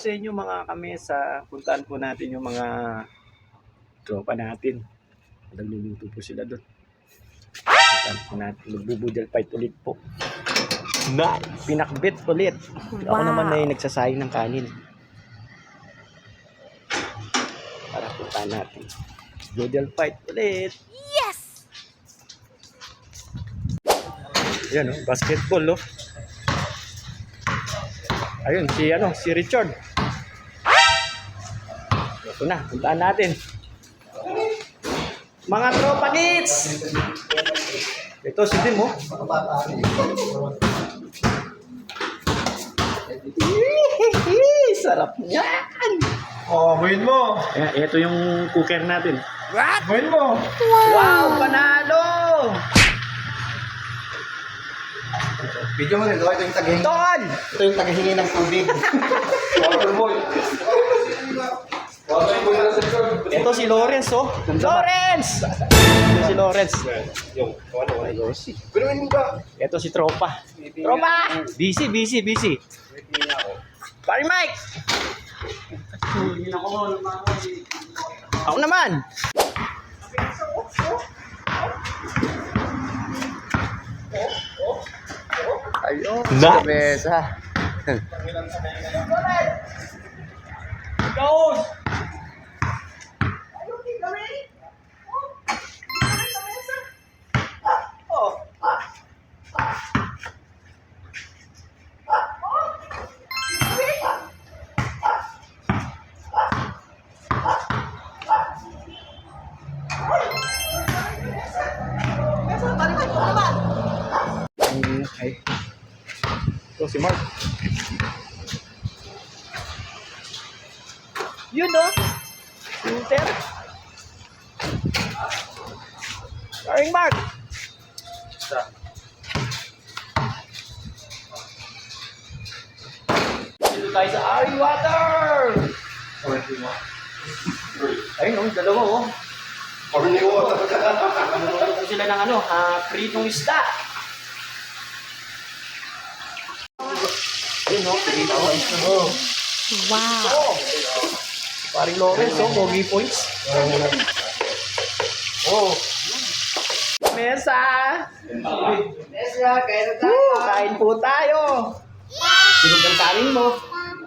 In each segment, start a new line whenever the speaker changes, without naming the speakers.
sa inyo mga kamesa, puntaan po natin yung mga tropa natin. Nagluluto po sila doon. Puntaan po natin. Magbubudal fight ulit po. Nice! Pinakbit ulit. Ako naman ay nagsasayang ng kanin. Para puntaan natin. Budal fight ulit.
Yes!
Yan oh, basketball oh. Ayun, si Richard. Ito na, puntaan natin. Mga tropa kids! Ito si Tim oh. Sarap niyan!
Oh, buhin mo!
Ayan, ito yung cooker natin.
What?
Buhin mo!
Wow, panalo!
Video mo rin, ito yung tagahingi.
Ton!
Ito yung tagahingi ng tubig. Water boy. Water boy na sa likod.
Ito si Lawrence oh. Lawrence! Ito si Lawrence.
Yung, ano, Yossi. Binuhin mo ba?
Ito si Tropa. Tropa! Busy. Pari Mike! Ako naman!
Ayun,
Nice.
mesa.
Goes! Okay. Ito si Mark. Yun oh. Shooter. Paring Mark. Dito tayo sa Ari Water. Ayun oh, dalawa oh. Nanonood po sila ng pritong isda. Ayun oh, pritong isda. Oh.
Wow!
Paring Lawrence, oh, bogey points. Oh. Mesa! Mesa, kain na tayo. Kain po tayo. Sinog ang kanin mo.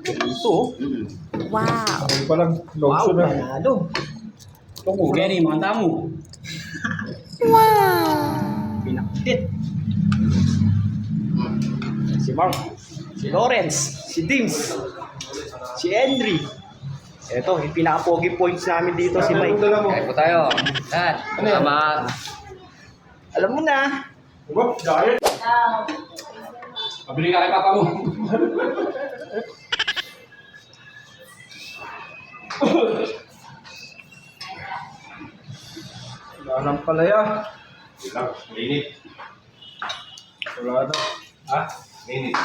Ito.
Wow!
Ano pa lang,
Wow,
logso na.
panalo.
Tunggu, Gary, mga tamu.
Wow!
Pinaktit. Si Mark, si Lawrence, si Dims, si Henry. Ito, yung pinaka-pogi points namin dito si Mike.
Kain po tayo. Yan. Salamat.
Alam mo na.
Diba? Diet?
Pabili ka kay papa mo.
Wala nang palaya.
Mainit.
Wala na.
Ha? Mainit.